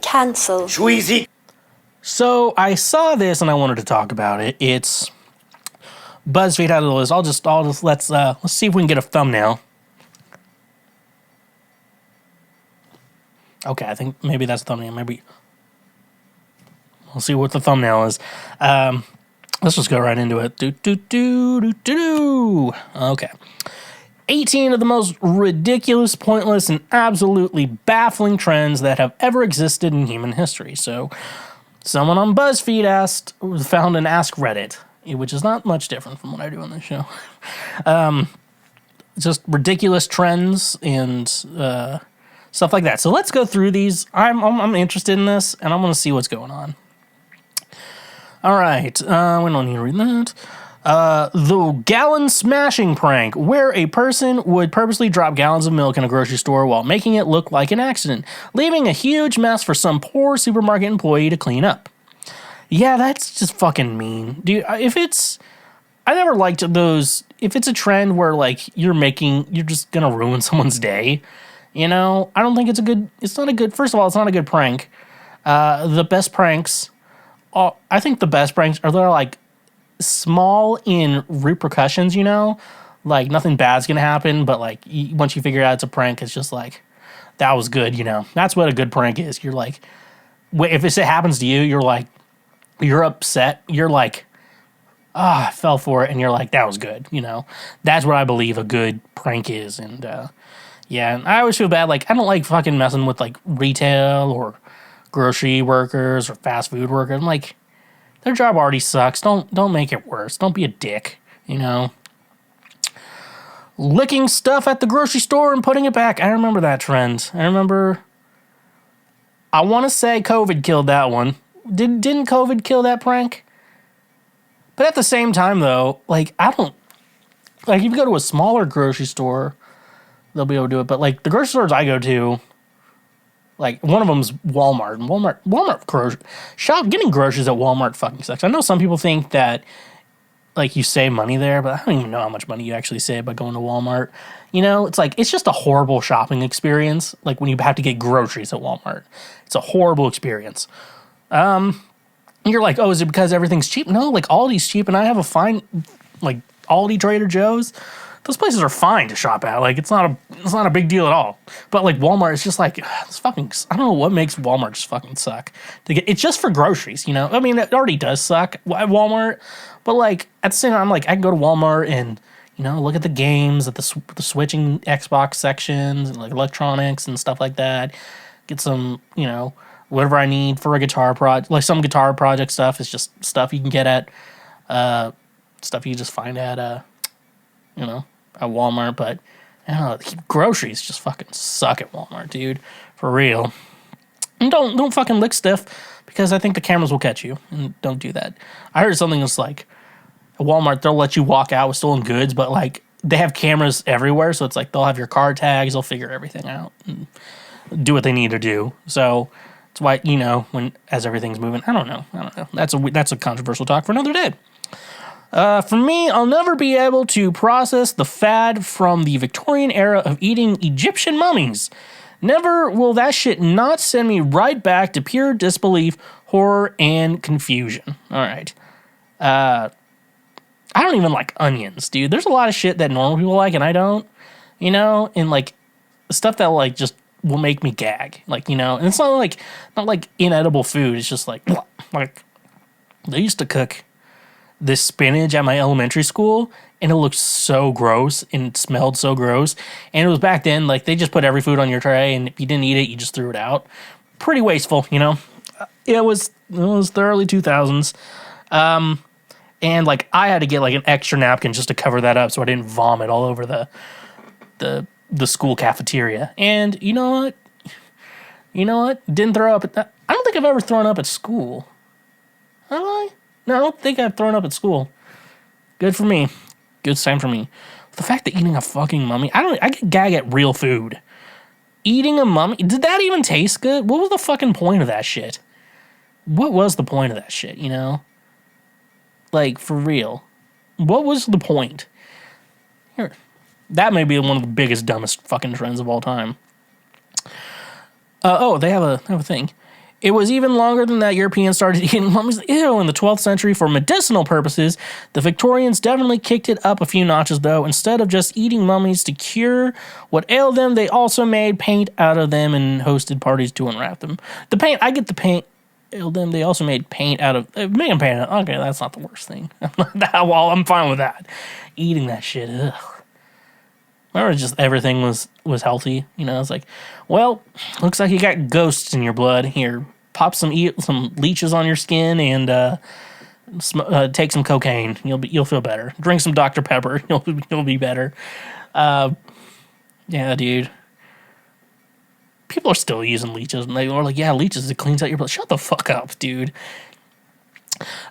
Cancel. Schweezy. So I saw this and I wanted to talk about it. It's BuzzFeed had a list. I'll just let's see if we can get a thumbnail. Okay, I think maybe that's a thumbnail. Maybe we'll see what the thumbnail is. Let's just go right into it. Okay. 18 of the most ridiculous, pointless, and absolutely baffling trends that have ever existed in human history. So, someone on BuzzFeed found an Ask Reddit, which is not much different from what I do on this show. Just ridiculous trends and stuff like that. So let's go through these. I'm interested in this, and I want to see what's going on. All right, we don't need to read that. The gallon smashing prank, where a person would purposely drop gallons of milk in a grocery store while making it look like an accident, leaving a huge mess for some poor supermarket employee to clean up. Yeah, that's just fucking mean. Dude, I never liked those, if it's a trend where, like, you're just gonna ruin someone's day, you know, I don't think first of all, it's not a good prank. The best pranks, I think the best pranks are they're, like, small in repercussions, you know? Like, nothing bad's gonna happen, but, like, once you figure out it's a prank, it's just like, that was good, you know? That's what a good prank is. You're like, if it happens to you, you're like, you're upset. You're like, I fell for it. And you're like, that was good, you know? That's what I believe a good prank is. And, yeah, and I always feel bad. Like, I don't like fucking messing with, like, retail or grocery workers or fast food workers. I'm like, their job already sucks. Don't make it worse. Don't be a dick, you know? Licking stuff at the grocery store and putting it back. I remember that trend. I want to say COVID killed that one. Didn't COVID kill that prank? But at the same time, though, like, if you go to a smaller grocery store, they'll be able to do it. But, like, the grocery stores I go to, like, one of them's Walmart. And getting groceries at Walmart fucking sucks. I know some people think that, like, you save money there, but I don't even know how much money you actually save by going to Walmart. You know, it's like, it's just a horrible shopping experience, like, when you have to get groceries at Walmart. It's a horrible experience. You're like, oh, is it because everything's cheap? No, like, Aldi's cheap, and I have a fine, like, Aldi, Trader Joe's. Those places are fine to shop at. Like, it's not a big deal at all. But, like, Walmart is just like, it's fucking, I don't know what makes Walmart just fucking suck. It's just for groceries, you know? I mean, it already does suck at Walmart. But, like, at the same time, like, I can go to Walmart and, you know, look at the games, at the switching Xbox sections, and, like, electronics and stuff like that. Get some, you know, whatever I need for a guitar project. Like, some guitar project stuff is just stuff you can get at, stuff you just find at, you know, at Walmart. But, I don't know, groceries just fucking suck at Walmart, dude. For real. And don't fucking lick stuff, because I think the cameras will catch you. And don't do that. I heard something that's like, at Walmart, they'll let you walk out with stolen goods, but, like, they have cameras everywhere, so it's like they'll have your car tags, they'll figure everything out and do what they need to do. So that's why, you know, as everything's moving, I don't know. That's a controversial talk for another day. For me, I'll never be able to process the fad from the Victorian era of eating Egyptian mummies. Never will that shit not send me right back to pure disbelief, horror, and confusion. All right. I don't even like onions, dude. There's a lot of shit that normal people like and I don't, you know? And, like, stuff that, like, just will make me gag, like, you know? And it's not like inedible food. It's just like they used to cook this spinach at my elementary school, and it looked so gross and smelled so gross. And it was back then, like, they just put every food on your tray, and if you didn't eat it, you just threw it out. Pretty wasteful, you know? It was the early 2000s. And, like, I had to get, like, an extra napkin just to cover that up so I didn't vomit all over the school cafeteria. And you know what? Didn't throw up. I don't think I've ever thrown up at school. Have I? No, I don't think I've thrown up at school. Good for me. Good sign for me. The fact that eating a fucking mummy, I get gag at real food. Eating a mummy, did that even taste good? What was the fucking point of that shit? What was the point of that shit, you know? Like, for real. What was the point? Here. That may be one of the biggest, dumbest fucking trends of all time. They have a thing. It was even longer than that. Europeans started eating mummies. Ew, in the 12th century for medicinal purposes. The Victorians definitely kicked it up a few notches, though. Instead of just eating mummies to cure what ailed them, they also made paint out of them and hosted parties to unwrap them. The paint, I get the paint ailed them. They also made paint out of, making paint out. Okay, that's not the worst thing. Well, I'm fine with that. Eating that shit, ugh. Remember, just everything was healthy. You know, it's like, well, looks like you got ghosts in your blood. Here, pop some leeches on your skin and take some cocaine. You'll feel better. Drink some Dr. Pepper. You'll be better. Yeah, dude. People are still using leeches, and they're like, yeah, leeches, it cleans out your blood. Shut the fuck up, dude.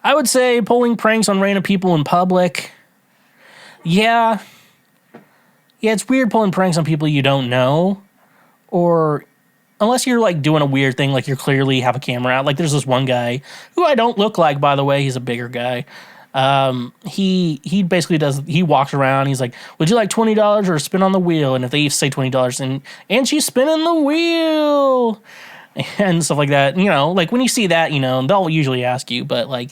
I would say pulling pranks on random people in public. Yeah. Yeah, it's weird pulling pranks on people you don't know, or unless you're like doing a weird thing, like you clearly have a camera out. Like there's this one guy who I don't look like, by the way. He's a bigger guy. He basically he walks around. He's like, "Would you like $20 or a spin on the wheel?" And if they say $20, and she's spinning the wheel and stuff like that, you know, like when you see that, you know, they'll usually ask you, but like,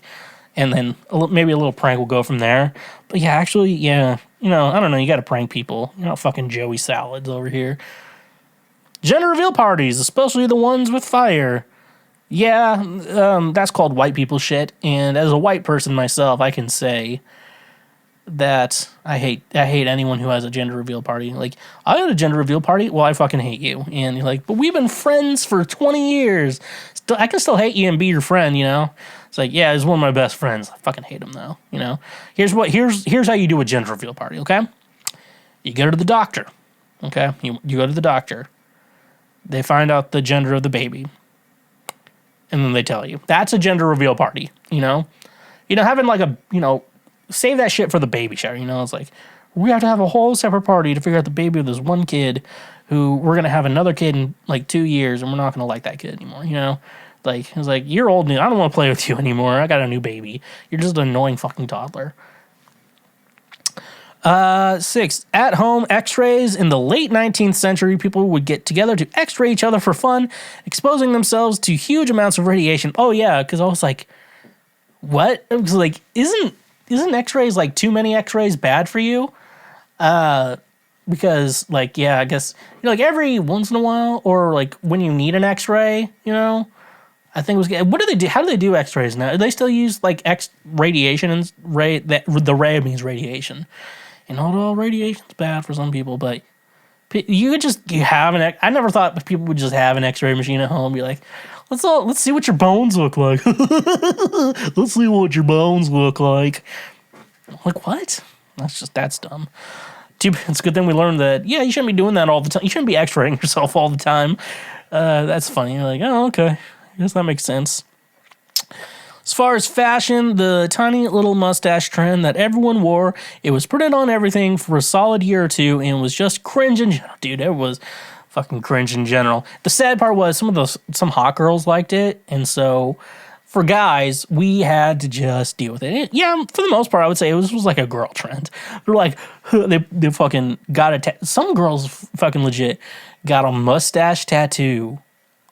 and then maybe a little prank will go from there. But yeah, actually, yeah. You know, I don't know, you gotta prank people. You're not fucking Joey Salads over here. Gender reveal parties, especially the ones with fire. Yeah, that's called white people shit. And as a white person myself, I can say that I hate anyone who has a gender reveal party. Like, I had a gender reveal party? Well, I fucking hate you. And you're like, but we've been friends for 20 years. I can still hate you and be your friend, you know? It's like, yeah, he's one of my best friends. I fucking hate him though, you know? Here's how you do a gender reveal party, okay? You go to the doctor, okay? You go to the doctor. They find out the gender of the baby. And then they tell you. That's a gender reveal party, you know? You know, having like a, you know, save that shit for the baby shower, you know? It's like, we have to have a whole separate party to figure out the baby of this one kid who we're going to have another kid in like 2 years and we're not going to like that kid anymore, you know? Like, it's like, you're old now. I don't want to play with you anymore. I got a new baby. You're just an annoying fucking toddler. 6, at-home x-rays. In the late 19th century, people would get together to x-ray each other for fun, exposing themselves to huge amounts of radiation. Oh, yeah, because I was like, what? It was like, isn't x-rays, like, too many x-rays bad for you? Because, like, yeah, I guess, you know, like, every once in a while, or, like, when you need an x-ray, you know, I think it was, what do they do? How do they do x-rays now? Do they still use, like, radiation, and the ray means radiation. And not all radiation's bad for some people, but you have I never thought people would just have an x-ray machine at home and be like, let's see what your bones look like. Let's see what your bones look like. Like, what? That's dumb. It's a good thing we learned that, yeah, you shouldn't be doing that all the time. You shouldn't be x-raying yourself all the time. That's funny. You're like, oh, okay. I guess that makes sense. As far as fashion, the tiny little mustache trend that everyone wore, it was printed on everything for a solid year or two and was just cringe in general. Dude, it was fucking cringe in general. The sad part was some hot girls liked it, and so for guys, we had to just deal with it. Yeah, for the most part, I would say it was like a girl trend. They're like, they fucking got some girls fucking legit got a mustache tattoo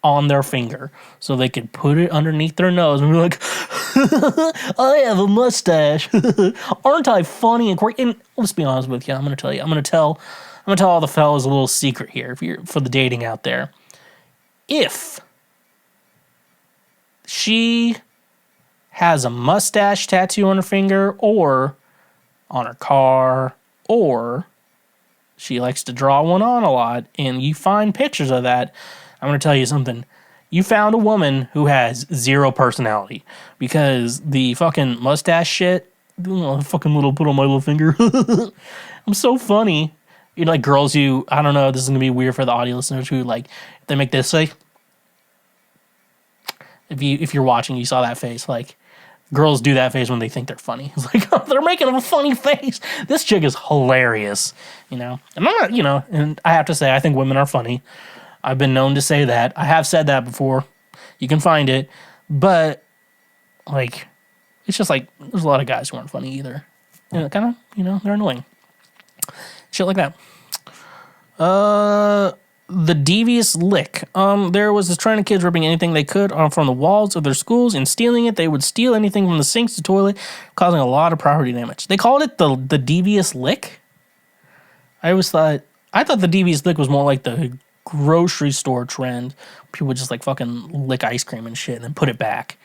on their finger so they could put it underneath their nose and be like, I have a mustache. Aren't I funny and quirky? And let's be honest with you, I'm gonna tell all the fellas a little secret here for the dating out there. If she has a mustache tattoo on her finger or on her car, or she likes to draw one on a lot, and you find pictures of that, I'm going to tell you something. You found a woman who has zero personality, because the fucking mustache shit, fucking little put on my little finger. I'm so funny. You know, like girls who, I don't know, this is going to be weird for the audio listeners who, like, they make this, like, if you're watching, you saw that face, like, girls do that face when they think they're funny. It's like, oh, they're making a funny face. This chick is hilarious, you know? And I'm not, you know, and I have to say, I think women are funny. I've been known to say that. I have said that before. You can find it. But, like, it's just like, there's a lot of guys who aren't funny either. You know, kind of, you know, they're annoying. Shit like that. The devious lick. There was this trend of kids ripping anything they could from the walls of their schools and stealing it. They would steal anything from the sinks to toilet, causing a lot of property damage. They called it the devious lick. I thought the devious lick was more like the grocery store trend. People would just like fucking lick ice cream and shit and then put it back.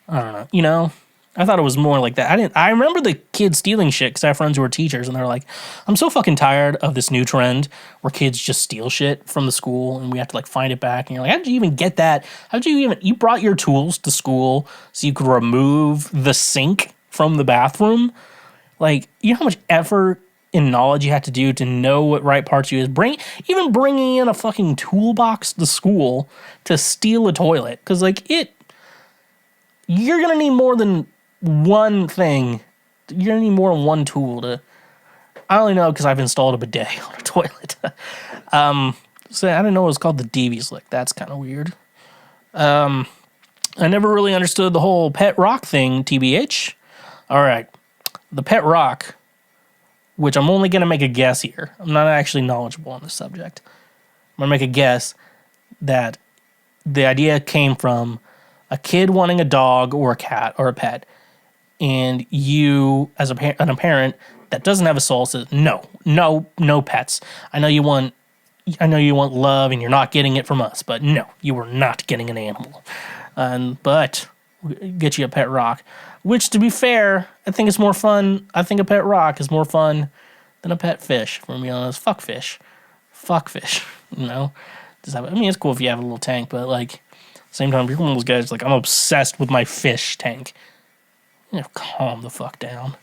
I don't know. You know, I thought it was more like that. I remember the kids stealing shit because I have friends who are teachers and they're like, I'm so fucking tired of this new trend where kids just steal shit from the school and we have to like find it back. And you're like, how did you even get that? You brought your tools to school so you could remove the sink from the bathroom? Like, you know how much effort and knowledge you have to do to know what right parts you use? Even bringing in a fucking toolbox to school to steal a toilet. Because like you're going to need more than one thing. You're going to need more than one tool to... I only know because I've installed a bidet on a toilet. So I didn't know it was called the devious lick. That's kind of weird. I never really understood the whole pet rock thing, TBH. All right. The pet rock, which I'm only going to make a guess here. I'm not actually knowledgeable on this subject. I'm going to make a guess that the idea came from a kid wanting a dog or a cat or a pet, and you, as a parent that doesn't have a soul, says no pets. I know you want love, and you're not getting it from us, but no, you are not getting an animal. But get you a pet rock, which, to be fair, I think it's more fun. I think a pet rock is more fun than a pet fish. For me, honest, fuck fish. You know, it's cool if you have a little tank, but like. Same time, you're one of those guys like, I'm obsessed with my fish tank. You know, calm the fuck down.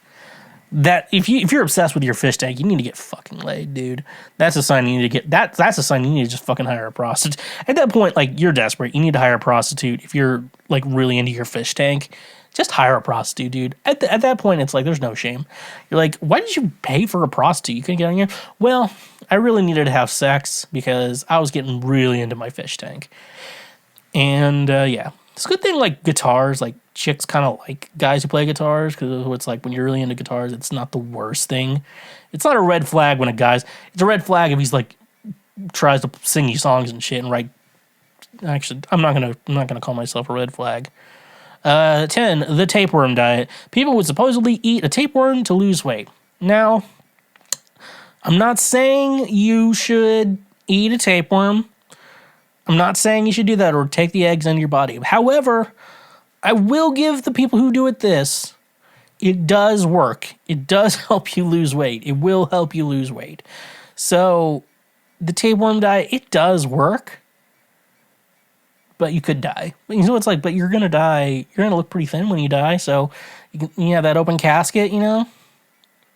That if you're obsessed with your fish tank, you need to get fucking laid, dude. That's a sign you need to get. That's a sign you need to just fucking hire a prostitute. At that point, like, you're desperate. You need to hire a prostitute. If you're like really into your fish tank, just hire a prostitute, dude. At that point, it's like there's no shame. You're like, why did you pay for a prostitute? You couldn't get on here. Well, I really needed to have sex because I was getting really into my fish tank. And, yeah, it's a good thing, like, guitars, like, chicks kind of like guys who play guitars, because it's like, when you're really into guitars, it's not the worst thing. It's not a red flag when it's a red flag if he's, like, tries to sing you songs and shit and write, actually, I'm not gonna call myself a red flag. 10, the tapeworm diet. People would supposedly eat a tapeworm to lose weight. Now, I'm not saying you should eat a tapeworm. I'm not saying you should do that or take the eggs into your body. However, I will give the people who do it this. It does work. It does help you lose weight. It will help you lose weight. So, the tapeworm diet, it does work. But you could die. You know, it's like, but you're going to die. You're going to look pretty thin when you die. So, you have that open casket, you know?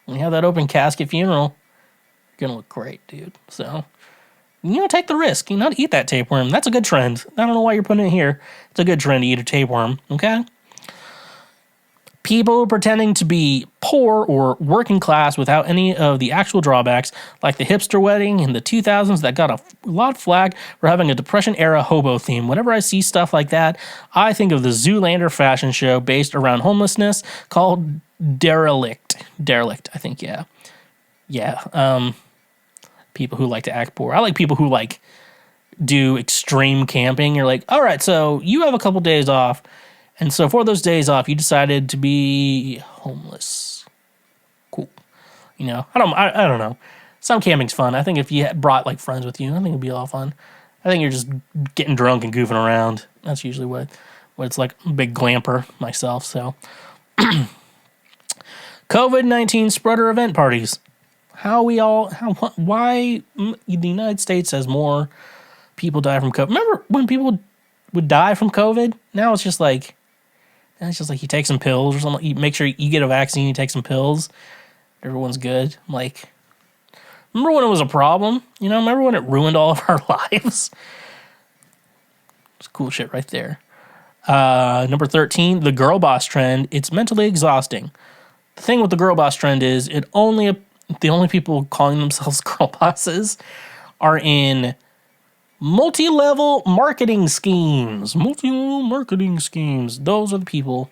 When you have that open casket funeral, you're going to look great, dude. So... take the risk. To eat that tapeworm. That's a good trend. I don't know why you're putting it here. It's a good trend to eat a tapeworm, okay? People pretending to be poor or working class without any of the actual drawbacks, like the hipster wedding in the 2000s that got a lot of flack for having a Depression-era hobo theme. Whenever I see stuff like that, I think of the Zoolander fashion show based around homelessness called Derelict. Derelict, I think, yeah. Yeah, people who like to act poor. I like people who like do extreme camping. You're like, all right, so you have a couple days off, and so for those days off, you decided to be homeless. Cool. I don't know. Some camping's fun. I think if you brought like friends with you, I think it'd be a lot of fun. I think you're just getting drunk and goofing around. That's usually what it's like. I'm a big glamper myself. So, COVID-19 spreader event parties. Why the United States has more people die from COVID? Remember when people would die from COVID? Now it's just like you take some pills or something. You make sure you get a vaccine, you take some pills. Everyone's good. I'm like, remember when it was a problem? Remember when it ruined all of our lives? It's cool shit right there. Number 13, the girl boss trend. It's mentally exhausting. The thing with the girl boss trend is the only people calling themselves girl bosses are in multi-level marketing schemes. Those are the people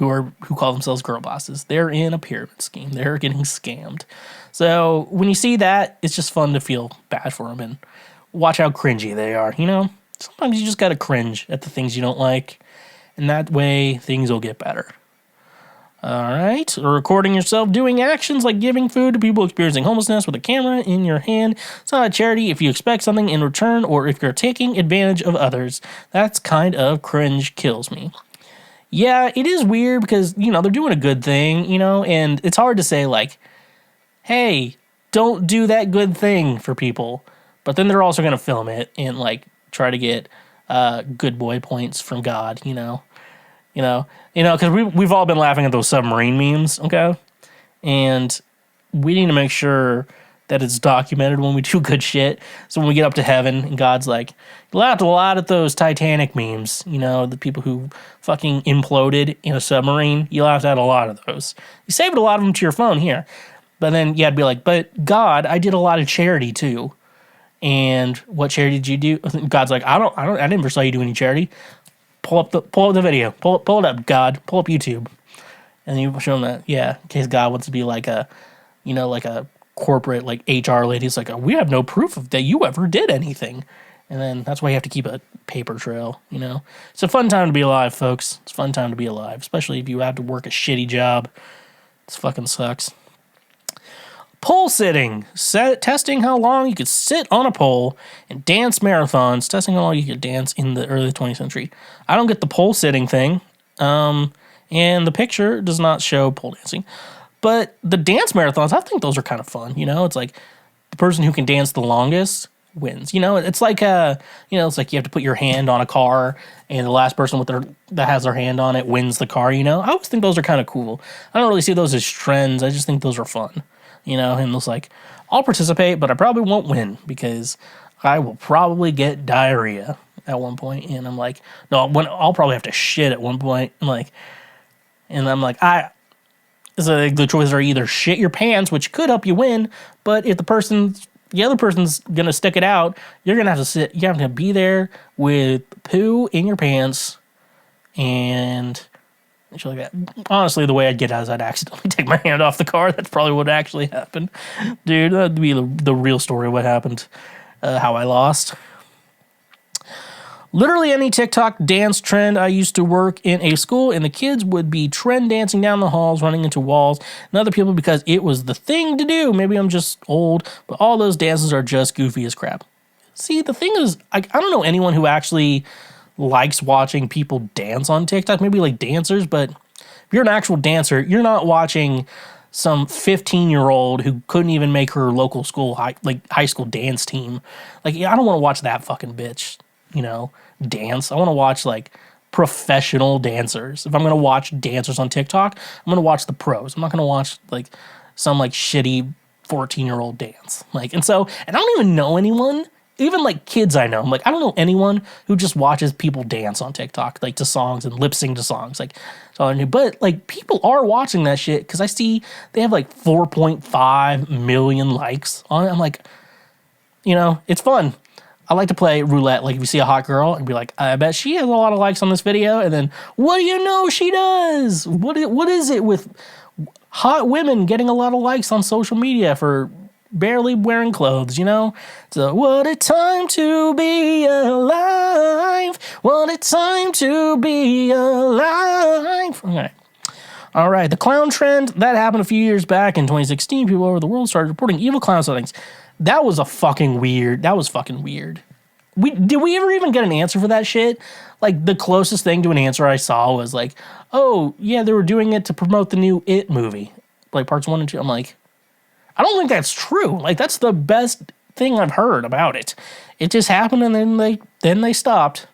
who call themselves girl bosses. They're in a pyramid scheme. They're getting scammed. So when you see that, it's just fun to feel bad for them and watch how cringy they are. You know, sometimes you just gotta cringe at the things you don't like, and that way things will get better. All right, recording yourself doing actions like giving food to people experiencing homelessness with a camera in your hand. It's not a charity if you expect something in return or if you're taking advantage of others. That's kind of cringe, kills me. Yeah, it is weird because, you know, they're doing a good thing, you know, and it's hard to say, like, hey, don't do that good thing for people. But then they're also going to film it and, like, try to get good boy points from God, you know. Because we've all been laughing at those submarine memes, okay? And we need to make sure that it's documented when we do good shit. So when we get up to heaven and God's like, you laughed a lot at those Titanic memes, you know, the people who fucking imploded in a submarine. You laughed at a lot of those. You saved a lot of them to your phone here. But then you had to be like, but God, I did a lot of charity too. And what charity did you do? God's like, I never saw you do any charity. Pull up the video. Pull it up, God. Pull up YouTube. And you show them that, yeah, in case God wants to be like a, you know, like a corporate like HR lady. It's like, we have no proof of that you ever did anything. And then that's why you have to keep a paper trail, you know. It's a fun time to be alive, folks. It's a fun time to be alive, especially if you have to work a shitty job. It fucking sucks. Pole sitting. Testing how long you could sit on a pole and dance marathons. Testing how long you could dance in the early 20th century. I don't get the pole sitting thing. And the picture does not show pole dancing. But the dance marathons, I think those are kind of fun. You know, it's like the person who can dance the longest wins. You know, it's like it's like you have to put your hand on a car, and the last person that has their hand on it wins the car. You know, I always think those are kind of cool. I don't really see those as trends. I just think those are fun. You know, and it's like, I'll participate, but I probably won't win because I will probably get diarrhea at one point. And I'm like, no, I'll probably have to shit at one point. And I'm like, so the choices are either shit your pants, which could help you win, but if the other person's gonna stick it out, you're gonna have to sit. You have to be there with poo in your pants and shit like that. Honestly, the way I'd get out is I'd accidentally take my hand off the car. That's probably what actually happened, dude. That'd be the real story of what happened, how I lost. Literally any TikTok dance trend. I used to work in a school, and the kids would be trend dancing down the halls, running into walls and other people because it was the thing to do. Maybe I'm just old, but all those dances are just goofy as crap. See, the thing is, I don't know anyone who actually likes watching people dance on TikTok. Maybe like dancers, but if you're an actual dancer, you're not watching some 15-year-old who couldn't even make her local school high school dance team. Like, I don't want to watch that fucking bitch, you know, dance. I want to watch like professional dancers. If I'm going to watch dancers on TikTok, I'm going to watch the pros. I'm not going to watch like some like shitty 14-year-old dance. Like, and I don't even know anyone, even like kids I know. I'm like, I don't know anyone who just watches people dance on TikTok, like to songs and lip sync to songs. Like, it's all I knew. But like, people are watching that shit because I see they have like 4.5 million likes on it. I'm like, you know, it's fun. I like to play roulette. Like, if you see a hot girl and be like, I bet she has a lot of likes on this video. And then, what do you know she does? What is it with hot women getting a lot of likes on social media for barely wearing clothes, you know? So, what a time to be alive. What a time to be alive. Okay. All right. The clown trend, that happened a few years back in 2016. People over the world started reporting evil clown sightings. That was fucking weird. Did we ever even get an answer for that shit? Like, the closest thing to an answer I saw was like, oh, yeah, they were doing it to promote the new It movie. Like, parts 1 and 2. I'm like, I don't think that's true. Like, that's the best thing I've heard about it. It just happened and then they stopped.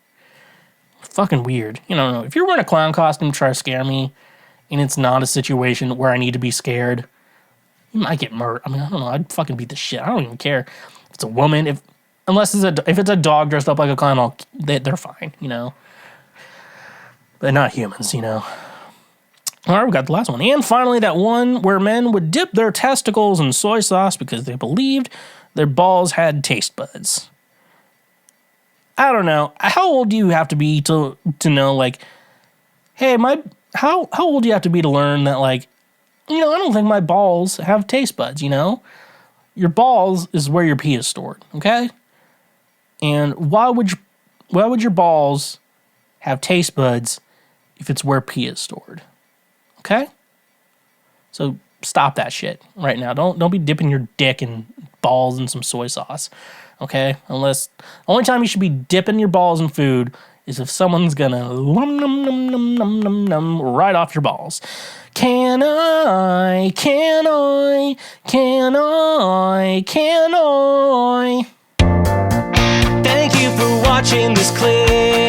Fucking weird. You know, if you're wearing a clown costume to try to scare me and it's not a situation where I need to be scared, you might get murdered. I mean, I don't know. I'd fucking beat the shit. I don't even care if it's a woman. If it's a dog dressed up like a clown, they're fine, you know. They're not humans, you know. All right, we got the last one. And finally, that one where men would dip their testicles in soy sauce because they believed their balls had taste buds. I don't know. How old do you have to be to know, like, hey, how old do you have to be to learn that, like, I don't think my balls have taste buds, Your balls is where your pee is stored, okay? And why would your balls have taste buds if it's where pee is stored? Okay? So stop that shit right now. Don't be dipping your dick and balls in some soy sauce. Okay? Unless only time you should be dipping your balls in food is if someone's gonna num num num num num num num right off your balls. Can I? Thank you for watching this clip.